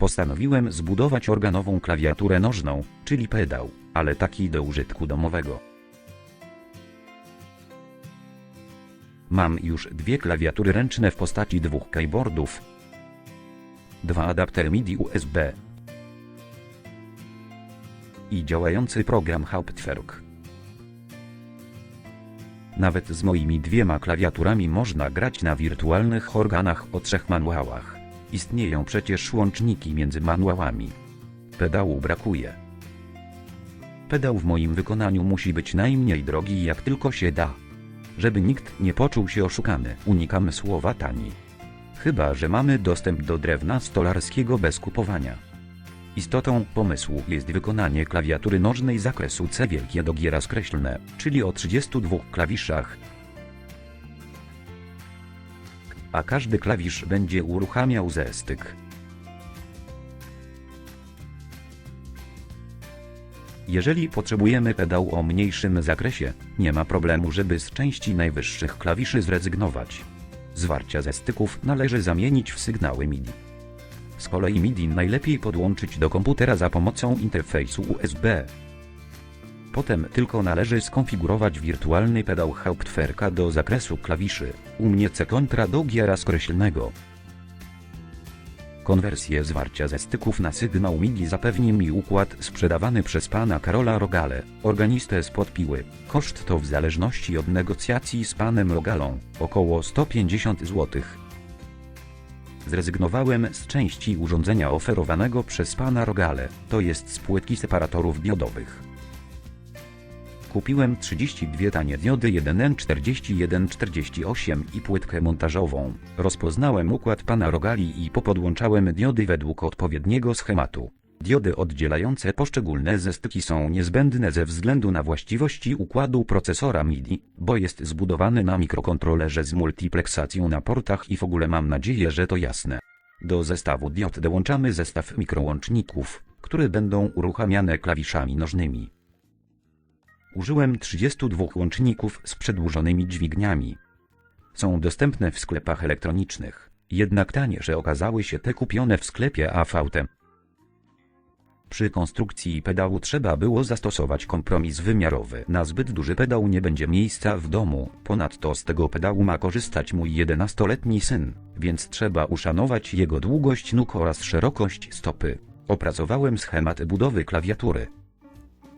Postanowiłem zbudować organową klawiaturę nożną, czyli pedał, ale taki do użytku domowego. Mam już dwie klawiatury ręczne w postaci dwóch keyboardów, dwa adaptery MIDI USB i działający program Hauptwerk. Nawet z moimi dwiema klawiaturami można grać na wirtualnych organach o 3 manuałach. Istnieją przecież łączniki między manuałami. Pedału brakuje. Pedał w moim wykonaniu musi być najmniej drogi jak tylko się da. Żeby nikt nie poczuł się oszukany, unikamy słowa tani. Chyba że mamy dostęp do drewna stolarskiego bez kupowania. Istotą pomysłu jest wykonanie klawiatury nożnej zakresu C wielkie do giera skreślne, czyli o 32 klawiszach, a każdy klawisz będzie uruchamiał zestick. Jeżeli potrzebujemy pedał o mniejszym zakresie, nie ma problemu, żeby z części najwyższych klawiszy zrezygnować. Zwarcia zestyków należy zamienić w sygnały MIDI. Z kolei MIDI najlepiej podłączyć do komputera za pomocą interfejsu USB. Potem tylko należy skonfigurować wirtualny pedał Hauptwerka do zakresu klawiszy, u mnie C kontra do giera skreślnego. Konwersję zwarcia ze styków na sygnał MIDI zapewni mi układ sprzedawany przez pana Karola Rogale, organistę spod Piły. Koszt to w zależności od negocjacji z panem Rogalą, około 150 zł. Zrezygnowałem z części urządzenia oferowanego przez pana Rogale, to jest z płytki separatorów diodowych. Kupiłem 32 tanie diody 1N4148 i płytkę montażową. Rozpoznałem układ pana Rogali i popodłączałem diody według odpowiedniego schematu. Diody oddzielające poszczególne zestyki są niezbędne ze względu na właściwości układu procesora MIDI, bo jest zbudowany na mikrokontrolerze z multipleksacją na portach i w ogóle mam nadzieję, że to jasne. Do zestawu diod dołączamy zestaw mikrołączników, które będą uruchamiane klawiszami nożnymi. Użyłem 32 łączników z przedłużonymi dźwigniami. Są dostępne w sklepach elektronicznych, jednak taniejsze okazały się te kupione w sklepie AVT. Przy konstrukcji pedału trzeba było zastosować kompromis wymiarowy. Na zbyt duży pedał nie będzie miejsca w domu, ponadto z tego pedału ma korzystać mój 11-letni syn, więc trzeba uszanować jego długość nóg oraz szerokość stopy. Opracowałem schemat budowy klawiatury.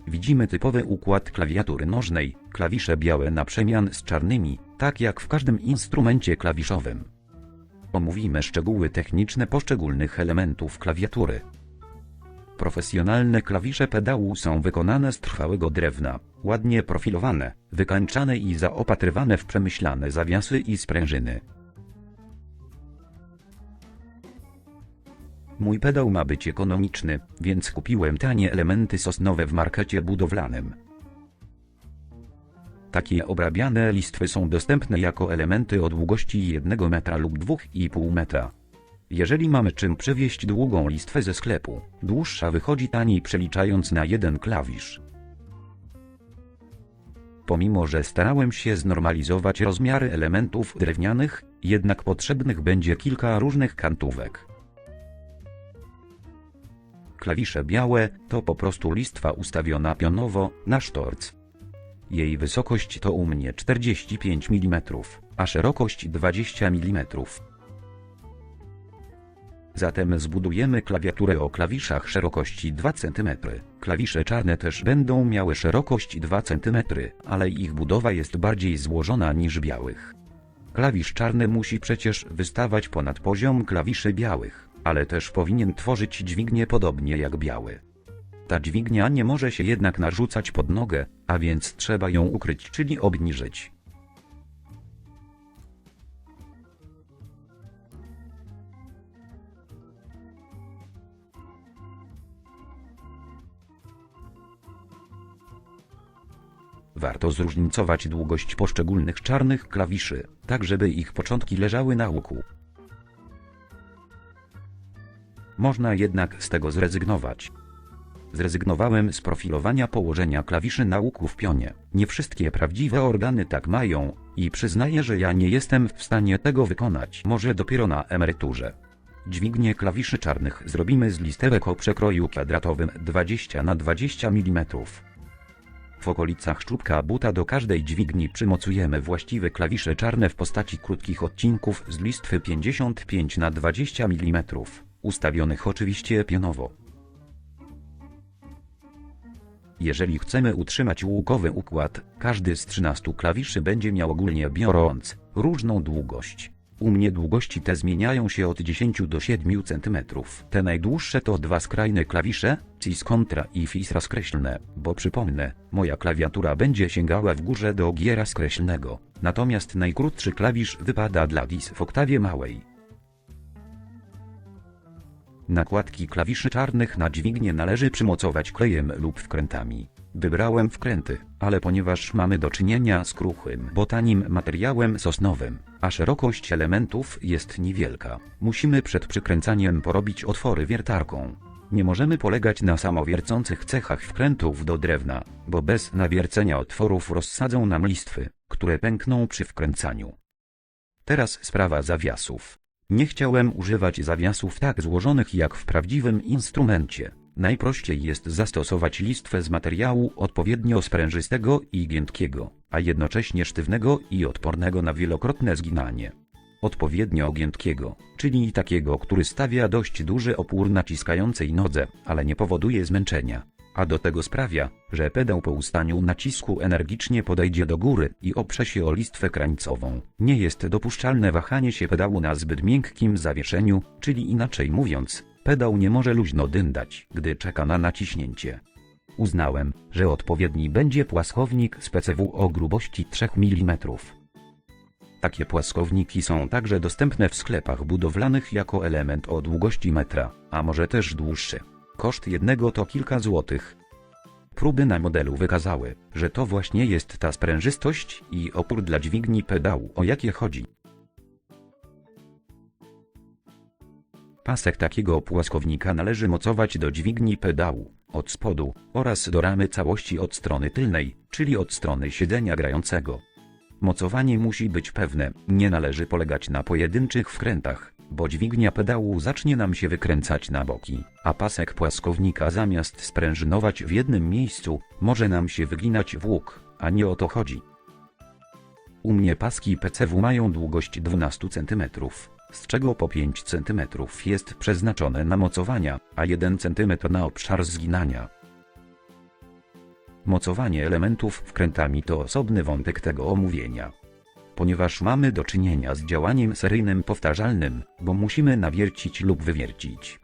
Widzimy typowy układ klawiatury nożnej, klawisze białe na przemian z czarnymi, tak jak w każdym instrumencie klawiszowym. Omówimy szczegóły techniczne poszczególnych elementów klawiatury. Profesjonalne klawisze pedału są wykonane z trwałego drewna, ładnie profilowane, wykańczane i zaopatrywane w przemyślane zawiasy i sprężyny. Mój pedał ma być ekonomiczny, więc kupiłem tanie elementy sosnowe w markecie budowlanym. Takie obrabiane listwy są dostępne jako elementy o długości 1 metra lub 2,5 metra. Jeżeli mamy czym przewieźć długą listwę ze sklepu, dłuższa wychodzi taniej przeliczając na jeden klawisz. Pomimo że starałem się znormalizować rozmiary elementów drewnianych, jednak potrzebnych będzie kilka różnych kantówek. Klawisze białe to po prostu listwa ustawiona pionowo, na sztorc. Jej wysokość to u mnie 45 mm, a szerokość 20 mm. Zatem zbudujemy klawiaturę o klawiszach szerokości 2 cm. Klawisze czarne też będą miały szerokość 2 cm, ale ich budowa jest bardziej złożona niż białych. Klawisz czarny musi przecież wystawać ponad poziom klawiszy białych, ale też powinien tworzyć dźwignię podobnie jak biały. Ta dźwignia nie może się jednak narzucać pod nogę, a więc trzeba ją ukryć, czyli obniżyć. Warto zróżnicować długość poszczególnych czarnych klawiszy, tak żeby ich początki leżały na łuku. Można jednak z tego zrezygnować. Zrezygnowałem z profilowania położenia klawiszy na łuku w pionie. Nie wszystkie prawdziwe organy tak mają i przyznaję, że ja nie jestem w stanie tego wykonać. Może dopiero na emeryturze. Dźwignię klawiszy czarnych zrobimy z listerek o przekroju kwadratowym 20 na 20 mm. W okolicach czubka buta do każdej dźwigni przymocujemy właściwe klawisze czarne w postaci krótkich odcinków z listwy 55 na 20 mm, ustawionych oczywiście pionowo. Jeżeli chcemy utrzymać łukowy układ, każdy z 13 klawiszy będzie miał ogólnie biorąc różną długość. U mnie długości te zmieniają się od 10 do 7 cm. Te najdłuższe to dwa skrajne klawisze, Cis kontra i Fis rozkreślne, bo przypomnę, moja klawiatura będzie sięgała w górze do G rozkreślnego, natomiast najkrótszy klawisz wypada dla Dis w oktawie małej. Nakładki klawiszy czarnych na dźwignię należy przymocować klejem lub wkrętami. Wybrałem wkręty, ale ponieważ mamy do czynienia z kruchym, bo tanim materiałem sosnowym, a szerokość elementów jest niewielka, musimy przed przykręcaniem porobić otwory wiertarką. Nie możemy polegać na samowiercących cechach wkrętów do drewna, bo bez nawiercenia otworów rozsadzą nam listwy, które pękną przy wkręcaniu. Teraz sprawa zawiasów. Nie chciałem używać zawiasów tak złożonych jak w prawdziwym instrumencie. Najprościej jest zastosować listwę z materiału odpowiednio sprężystego i giętkiego, a jednocześnie sztywnego i odpornego na wielokrotne zginanie. Odpowiednio giętkiego, czyli takiego, który stawia dość duży opór naciskającej nodze, ale nie powoduje zmęczenia. A do tego sprawia, że pedał po ustaniu nacisku energicznie podejdzie do góry i oprze się o listwę krańcową. Nie jest dopuszczalne wahanie się pedału na zbyt miękkim zawieszeniu, czyli inaczej mówiąc, pedał nie może luźno dyndać, gdy czeka na naciśnięcie. Uznałem, że odpowiedni będzie płaskownik z PCW o grubości 3 mm. Takie płaskowniki są także dostępne w sklepach budowlanych jako element o długości metra, a może też dłuższy. Koszt jednego to kilka złotych. Próby na modelu wykazały, że to właśnie jest ta sprężystość i opór dla dźwigni pedału, o jakie chodzi. Pasek takiego płaskownika należy mocować do dźwigni pedału, od spodu, oraz do ramy całości od strony tylnej, czyli od strony siedzenia grającego. Mocowanie musi być pewne, nie należy polegać na pojedynczych wkrętach, bo dźwignia pedału zacznie nam się wykręcać na boki, a pasek płaskownika zamiast sprężynować w jednym miejscu, może nam się wyginać w łuk, a nie o to chodzi. U mnie paski PCW mają długość 12 cm, z czego po 5 cm jest przeznaczone na mocowania, a 1 cm na obszar zginania. Mocowanie elementów wkrętami to osobny wątek tego omówienia. Ponieważ mamy do czynienia z działaniem seryjnym powtarzalnym, bo musimy nawiercić lub wywiercić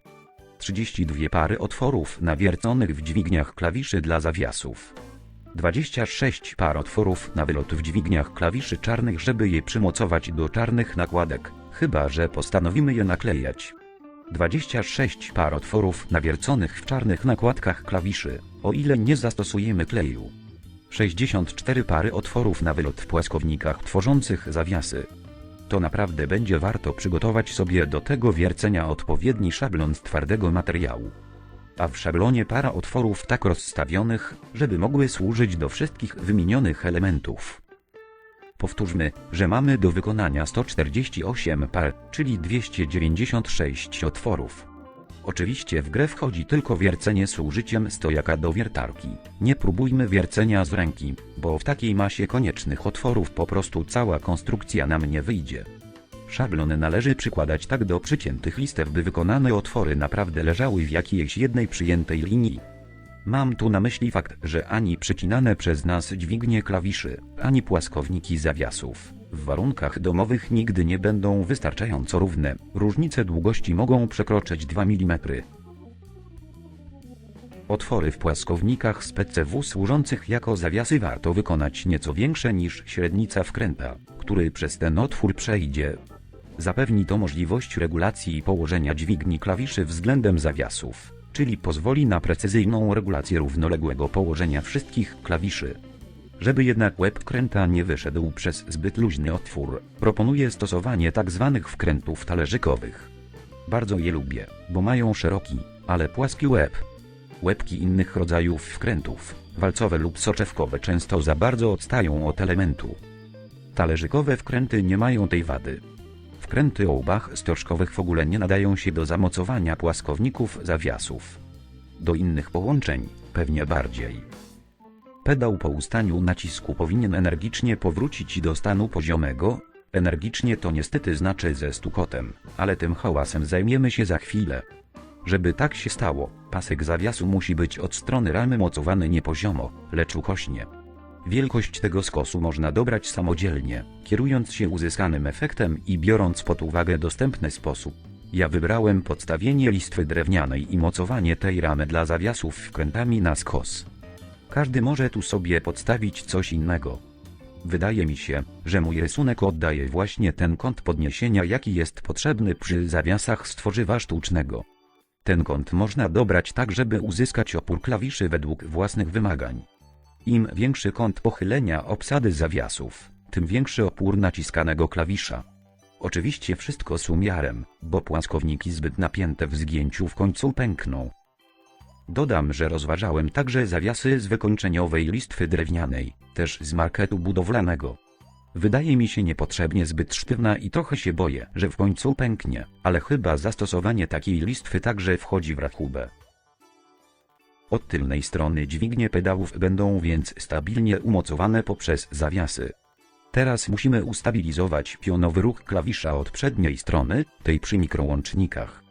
32 pary otworów nawierconych w dźwigniach klawiszy dla zawiasów, 26 par otworów na wylot w dźwigniach klawiszy czarnych, żeby je przymocować do czarnych nakładek, chyba że postanowimy je naklejać, 26 par otworów nawierconych w czarnych nakładkach klawiszy, o ile nie zastosujemy kleju, 64 pary otworów na wylot w płaskownikach tworzących zawiasy. To naprawdę będzie warto przygotować sobie do tego wiercenia odpowiedni szablon z twardego materiału. A w szablonie para otworów tak rozstawionych, żeby mogły służyć do wszystkich wymienionych elementów. Powtórzmy, że mamy do wykonania 148 par, czyli 296 otworów. Oczywiście w grę wchodzi tylko wiercenie z użyciem stojaka do wiertarki. Nie próbujmy wiercenia z ręki, bo w takiej masie koniecznych otworów po prostu cała konstrukcja nam nie wyjdzie. Szablon należy przykładać tak do przyciętych listew, by wykonane otwory naprawdę leżały w jakiejś jednej przyjętej linii. Mam tu na myśli fakt, że ani przycinane przez nas dźwignie klawiszy, ani płaskowniki zawiasów w warunkach domowych nigdy nie będą wystarczająco równe. Różnice długości mogą przekroczyć 2 mm. Otwory w płaskownikach z PCW służących jako zawiasy warto wykonać nieco większe niż średnica wkręta, który przez ten otwór przejdzie. Zapewni to możliwość regulacji położenia dźwigni klawiszy względem zawiasów, czyli pozwoli na precyzyjną regulację równoległego położenia wszystkich klawiszy. Żeby jednak łeb wkręta nie wyszedł przez zbyt luźny otwór, proponuję stosowanie tzw. wkrętów talerzykowych. Bardzo je lubię, bo mają szeroki, ale płaski łeb. Łebki innych rodzajów wkrętów, walcowe lub soczewkowe, często za bardzo odstają od elementu. Talerzykowe wkręty nie mają tej wady. wkręty o łbach stożkowych w ogóle nie nadają się do zamocowania płaskowników zawiasów. Do innych połączeń pewnie bardziej. Pedał po ustaniu nacisku powinien energicznie powrócić do stanu poziomego. Energicznie to niestety znaczy ze stukotem, ale tym hałasem zajmiemy się za chwilę. Żeby tak się stało, pasek zawiasu musi być od strony ramy mocowany nie poziomo, lecz ukośnie. Wielkość tego skosu można dobrać samodzielnie, kierując się uzyskanym efektem i biorąc pod uwagę dostępny sposób. Ja wybrałem podstawienie listwy drewnianej i mocowanie tej ramy dla zawiasów wkrętami na skos. Każdy może tu sobie podstawić coś innego. Wydaje mi się, że mój rysunek oddaje właśnie ten kąt podniesienia, jaki jest potrzebny przy zawiasach z tworzywa sztucznego. Ten kąt można dobrać tak, żeby uzyskać opór klawiszy według własnych wymagań. Im większy kąt pochylenia obsady zawiasów, tym większy opór naciskanego klawisza. Oczywiście wszystko z umiarem, bo płaskowniki zbyt napięte w zgięciu w końcu pękną. Dodam, że rozważałem także zawiasy z wykończeniowej listwy drewnianej, też z marketu budowlanego. Wydaje mi się niepotrzebnie zbyt sztywna i trochę się boję, że w końcu pęknie, ale chyba zastosowanie takiej listwy także wchodzi w rachubę. Od tylnej strony dźwignie pedałów będą więc stabilnie umocowane poprzez zawiasy. Teraz musimy ustabilizować pionowy ruch klawisza od przedniej strony, tej przy mikrołącznikach.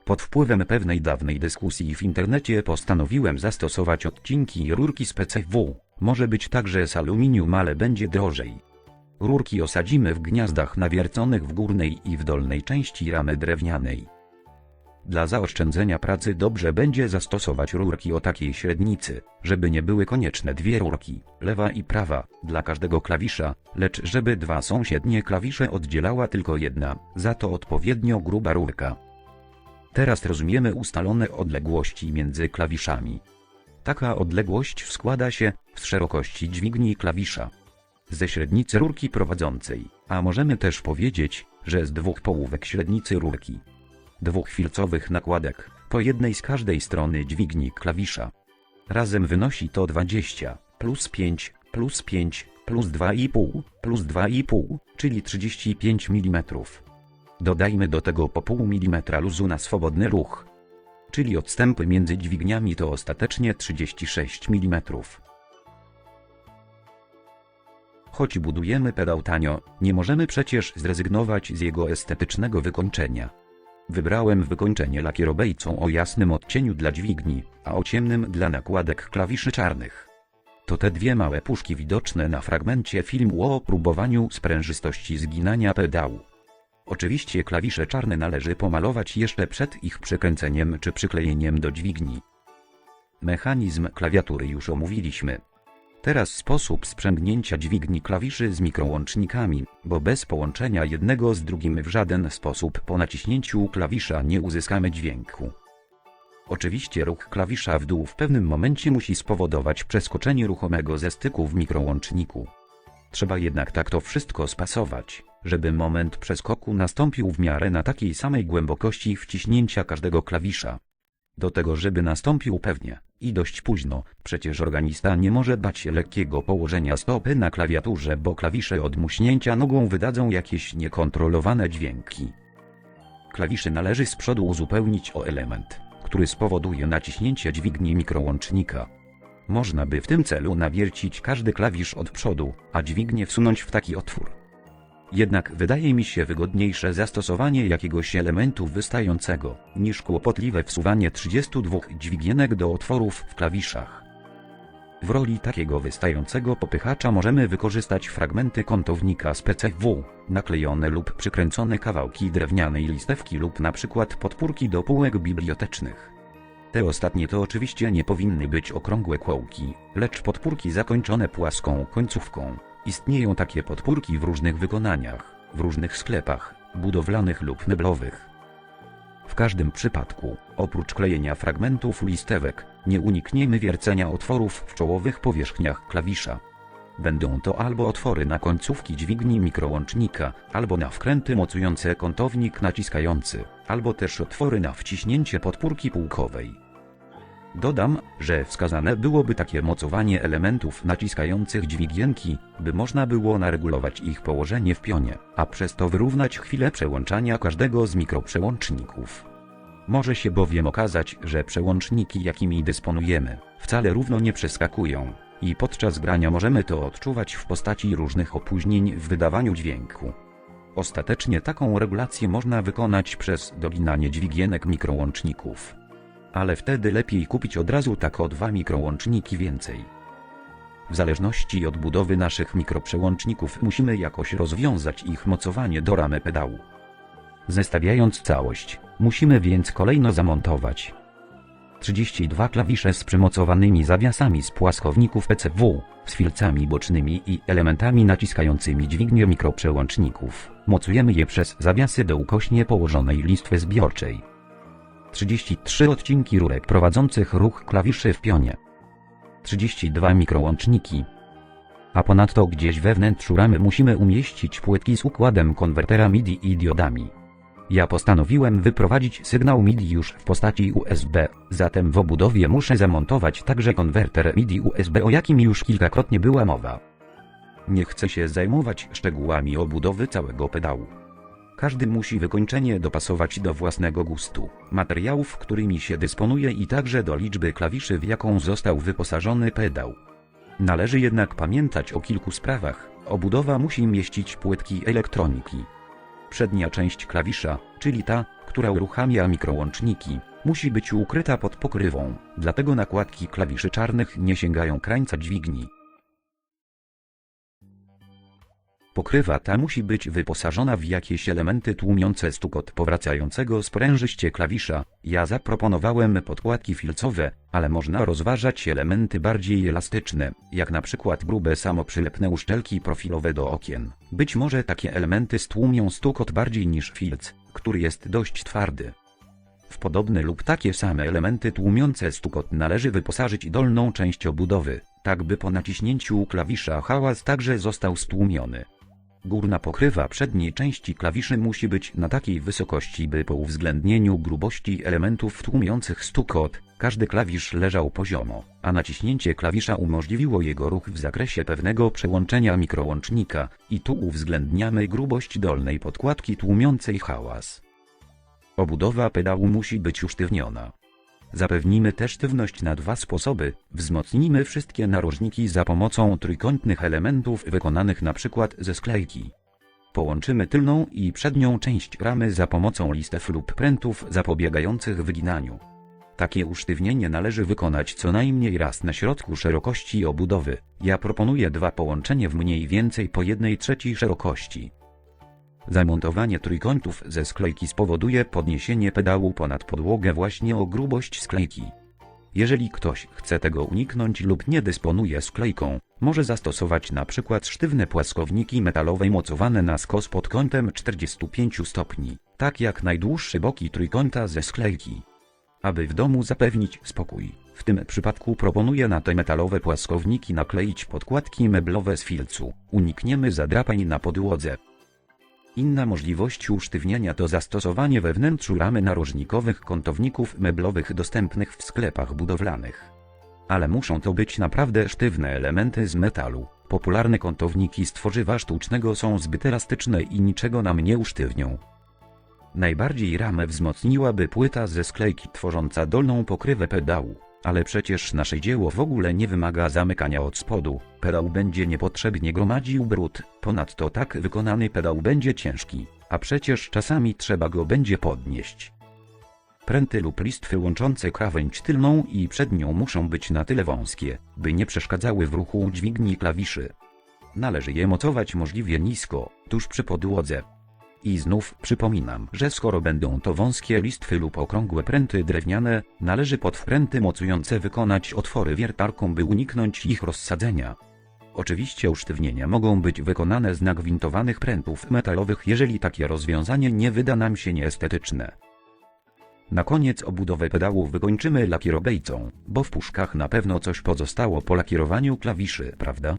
Pod wpływem pewnej dawnej dyskusji w internecie postanowiłem zastosować odcinki rurki z PCW. Może być także z aluminium, ale będzie drożej. Rurki osadzimy w gniazdach nawierconych w górnej i w dolnej części ramy drewnianej. Dla zaoszczędzenia pracy dobrze będzie zastosować rurki o takiej średnicy, żeby nie były konieczne dwie rurki, lewa i prawa, dla każdego klawisza, lecz żeby dwa sąsiednie klawisze oddzielała tylko jedna, za to odpowiednio gruba rurka. Teraz rozumiemy ustalone odległości między klawiszami. Taka odległość składa się z szerokości dźwigni klawisza, ze średnicy rurki prowadzącej, a możemy też powiedzieć, że z dwóch połówek średnicy rurki. Dwóch filcowych nakładek, po jednej z każdej strony dźwigni klawisza. Razem wynosi to 20, plus 5, plus 5, plus 2,5, plus 2,5, czyli 35 mm. Dodajmy do tego po pół milimetra luzu na swobodny ruch. Czyli odstępy między dźwigniami to ostatecznie 36 mm. Choć budujemy pedał tanio, nie możemy przecież zrezygnować z jego estetycznego wykończenia. Wybrałem wykończenie lakierobejcą o jasnym odcieniu dla dźwigni, a o ciemnym dla nakładek klawiszy czarnych. To te dwie małe puszki widoczne na fragmencie filmu o próbowaniu sprężystości zginania pedału. Oczywiście klawisze czarne należy pomalować jeszcze przed ich przykręceniem czy przyklejeniem do dźwigni. Mechanizm klawiatury już omówiliśmy. Teraz sposób sprzęgnięcia dźwigni klawiszy z mikrołącznikami, bo bez połączenia jednego z drugim w żaden sposób po naciśnięciu klawisza nie uzyskamy dźwięku. Oczywiście ruch klawisza w dół w pewnym momencie musi spowodować przeskoczenie ruchomego ze styku w mikrołączniku. Trzeba jednak tak to wszystko spasować, żeby moment przeskoku nastąpił w miarę na takiej samej głębokości wciśnięcia każdego klawisza. Do tego, żeby nastąpił pewnie i dość późno, przecież organista nie może bać się lekkiego położenia stopy na klawiaturze, bo klawisze od muśnięcia nogą wydadzą jakieś niekontrolowane dźwięki. Klawiszy należy z przodu uzupełnić o element, który spowoduje naciśnięcie dźwigni mikrołącznika. Można by w tym celu nawiercić każdy klawisz od przodu, a dźwignię wsunąć w taki otwór. Jednak wydaje mi się wygodniejsze zastosowanie jakiegoś elementu wystającego, niż kłopotliwe wsuwanie 32 dźwigienek do otworów w klawiszach. W roli takiego wystającego popychacza możemy wykorzystać fragmenty kątownika z PCW, naklejone lub przykręcone kawałki drewnianej listewki lub np. podpórki do półek bibliotecznych. Te ostatnie to oczywiście nie powinny być okrągłe kołki, lecz podpórki zakończone płaską końcówką. Istnieją takie podpórki w różnych wykonaniach, w różnych sklepach, budowlanych lub meblowych. W każdym przypadku, oprócz klejenia fragmentów listewek, nie unikniemy wiercenia otworów w czołowych powierzchniach klawisza. Będą to albo otwory na końcówki dźwigni mikrołącznika, albo na wkręty mocujące kątownik naciskający, albo też otwory na wciśnięcie podpórki półkowej. Dodam, że wskazane byłoby takie mocowanie elementów naciskających dźwigienki, by można było naregulować ich położenie w pionie, a przez to wyrównać chwilę przełączania każdego z mikroprzełączników. Może się bowiem okazać, że przełączniki, jakimi dysponujemy, wcale równo nie przeskakują i podczas grania możemy to odczuwać w postaci różnych opóźnień w wydawaniu dźwięku. Ostatecznie taką regulację można wykonać przez doginanie dźwigienek mikrołączników. Ale wtedy lepiej kupić od razu tak o 2 mikrołączniki więcej. W zależności od budowy naszych mikroprzełączników musimy jakoś rozwiązać ich mocowanie do ramy pedału. Zestawiając całość, musimy więc kolejno zamontować 32 klawisze z przymocowanymi zawiasami z płaskowników PCW, z filcami bocznymi i elementami naciskającymi dźwignię mikroprzełączników. Mocujemy je przez zawiasy do ukośnie położonej listwy zbiorczej. 33 odcinki rurek prowadzących ruch klawiszy w pionie. 32 mikrołączniki. A ponadto gdzieś we wnętrzu ramy musimy umieścić płytki z układem konwertera MIDI i diodami. Ja postanowiłem wyprowadzić sygnał MIDI już w postaci USB, zatem w obudowie muszę zamontować także konwerter MIDI USB, o jakim już kilkakrotnie była mowa. Nie chcę się zajmować szczegółami obudowy całego pedału. Każdy musi wykończenie dopasować do własnego gustu, materiałów, którymi się dysponuje i także do liczby klawiszy, w jaką został wyposażony pedał. Należy jednak pamiętać o kilku sprawach. Obudowa musi mieścić płytki elektroniki. Przednia część klawisza, czyli ta, która uruchamia mikrołączniki, musi być ukryta pod pokrywą, dlatego nakładki klawiszy czarnych nie sięgają krańca dźwigni. Pokrywa ta musi być wyposażona w jakieś elementy tłumiące stukot powracającego sprężyście klawisza. Ja zaproponowałem podkładki filcowe, ale można rozważać elementy bardziej elastyczne, jak na przykład grube samoprzylepne uszczelki profilowe do okien. Być może takie elementy stłumią stukot bardziej niż filc, który jest dość twardy. W podobne lub takie same elementy tłumiące stukot należy wyposażyć dolną część obudowy, tak by po naciśnięciu klawisza hałas także został stłumiony. Górna pokrywa przedniej części klawiszy musi być na takiej wysokości, by po uwzględnieniu grubości elementów tłumiących stukot, każdy klawisz leżał poziomo, a naciśnięcie klawisza umożliwiło jego ruch w zakresie pewnego przełączenia mikrołącznika, i tu uwzględniamy grubość dolnej podkładki tłumiącej hałas. Obudowa pedału musi być usztywniona. Zapewnimy też sztywność na 2 sposoby. Wzmocnimy wszystkie narożniki za pomocą trójkątnych elementów wykonanych np. ze sklejki. Połączymy tylną i przednią część ramy za pomocą listew lub prętów zapobiegających wyginaniu. Takie usztywnienie należy wykonać co najmniej raz na środku szerokości obudowy. Ja proponuję 2 połączenia w mniej więcej po 1/3 szerokości. Zamontowanie trójkątów ze sklejki spowoduje podniesienie pedału ponad podłogę właśnie o grubość sklejki. Jeżeli ktoś chce tego uniknąć lub nie dysponuje sklejką, może zastosować np. sztywne płaskowniki metalowe mocowane na skos pod kątem 45 stopni, tak jak najdłuższe boki trójkąta ze sklejki. Aby w domu zapewnić spokój, w tym przypadku proponuję na te metalowe płaskowniki nakleić podkładki meblowe z filcu. Unikniemy zadrapań na podłodze. Inna możliwość usztywniania to zastosowanie we wnętrzu ramy narożnikowych kątowników meblowych dostępnych w sklepach budowlanych. Ale muszą to być naprawdę sztywne elementy z metalu. Popularne kątowniki z tworzywa sztucznego są zbyt elastyczne i niczego nam nie usztywnią. Najbardziej ramę wzmocniłaby płyta ze sklejki tworząca dolną pokrywę pedału. Ale przecież nasze dzieło w ogóle nie wymaga zamykania od spodu, pedał będzie niepotrzebnie gromadził brud, ponadto tak wykonany pedał będzie ciężki, a przecież czasami trzeba go będzie podnieść. Pręty lub listwy łączące krawędź tylną i przednią muszą być na tyle wąskie, by nie przeszkadzały w ruchu dźwigni klawiszy. Należy je mocować możliwie nisko, tuż przy podłodze. I znów przypominam, że skoro będą to wąskie listwy lub okrągłe pręty drewniane, należy pod wkręty mocujące wykonać otwory wiertarką, by uniknąć ich rozsadzenia. Oczywiście usztywnienia mogą być wykonane z nagwintowanych prętów metalowych, jeżeli takie rozwiązanie nie wyda nam się nieestetyczne. Na koniec obudowę pedału wykończymy lakierobejcą, bo w puszkach na pewno coś pozostało po lakierowaniu klawiszy, prawda?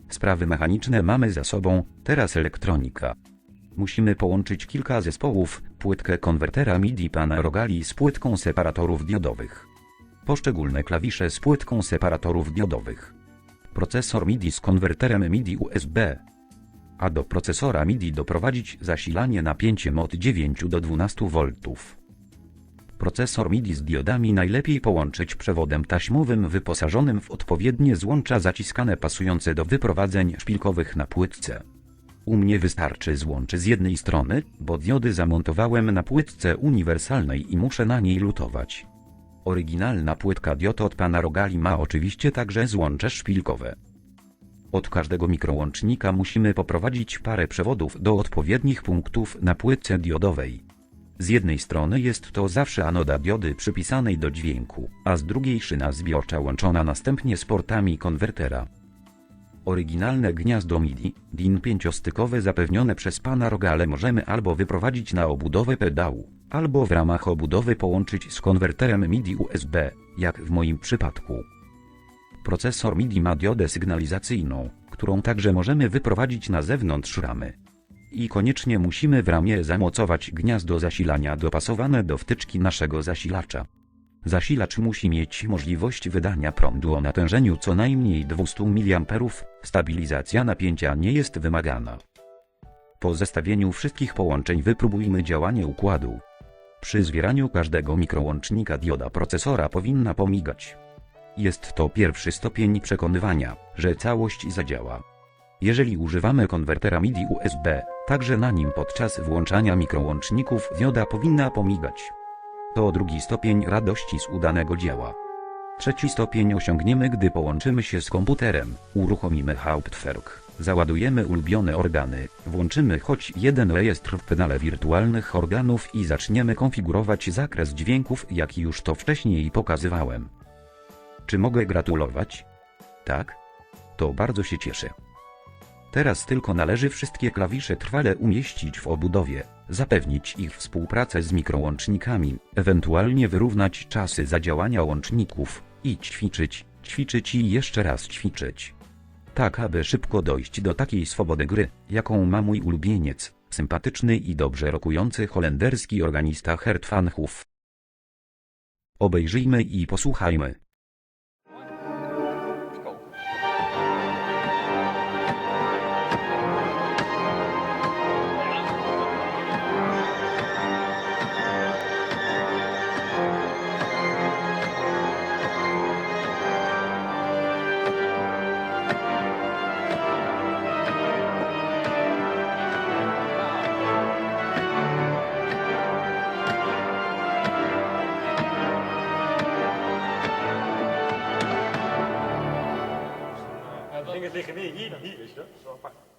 Sprawy mechaniczne mamy za sobą, teraz elektronika. Musimy połączyć kilka zespołów, płytkę konwertera MIDI pana Rogali z płytką separatorów diodowych. Poszczególne klawisze z płytką separatorów diodowych. Procesor MIDI z konwerterem MIDI USB. A do procesora MIDI doprowadzić zasilanie napięciem od 9 do 12 V. Procesor MIDI z diodami najlepiej połączyć przewodem taśmowym wyposażonym w odpowiednie złącza zaciskane pasujące do wyprowadzeń szpilkowych na płytce. U mnie wystarczy złącze z jednej strony, bo diody zamontowałem na płytce uniwersalnej i muszę na niej lutować. Oryginalna płytka diod od pana Rogali ma oczywiście także złącze szpilkowe. Od każdego mikrołącznika musimy poprowadzić parę przewodów do odpowiednich punktów na płytce diodowej. Z jednej strony jest to zawsze anoda diody przypisanej do dźwięku, a z drugiej szyna zbiorcza łączona następnie z portami konwertera. Oryginalne gniazdo MIDI, DIN 5-stykowe zapewnione przez pana Rogale możemy albo wyprowadzić na obudowę pedału, albo w ramach obudowy połączyć z konwerterem MIDI USB, jak w moim przypadku. Procesor MIDI ma diodę sygnalizacyjną, którą także możemy wyprowadzić na zewnątrz ramy. I koniecznie musimy w ramie zamocować gniazdo zasilania dopasowane do wtyczki naszego zasilacza. Zasilacz musi mieć możliwość wydania prądu o natężeniu co najmniej 200 mA, stabilizacja napięcia nie jest wymagana. Po zestawieniu wszystkich połączeń wypróbujmy działanie układu. Przy zwieraniu każdego mikrołącznika dioda procesora powinna pomigać. Jest to pierwszy stopień przekonywania, że całość zadziała. Jeżeli używamy konwertera MIDI USB, także na nim podczas włączania mikrołączników dioda powinna pomigać. To drugi stopień radości z udanego dzieła. Trzeci stopień osiągniemy, gdy połączymy się z komputerem, uruchomimy Hauptwerk, załadujemy ulubione organy, włączymy choć jeden rejestr w pedale wirtualnych organów i zaczniemy konfigurować zakres dźwięków, jak już to wcześniej pokazywałem. Czy mogę gratulować? Tak? To bardzo się cieszę. Teraz tylko należy wszystkie klawisze trwale umieścić w obudowie, zapewnić ich współpracę z mikrołącznikami, ewentualnie wyrównać czasy zadziałania łączników i ćwiczyć i jeszcze raz ćwiczyć. Tak, aby szybko dojść do takiej swobody gry, jaką ma mój ulubieniec, sympatyczny i dobrze rokujący holenderski organista Gert van Hoof. Obejrzyjmy i posłuchajmy. Dingen liggen meer hier dan hier, weet je dat? Dat is wel apart.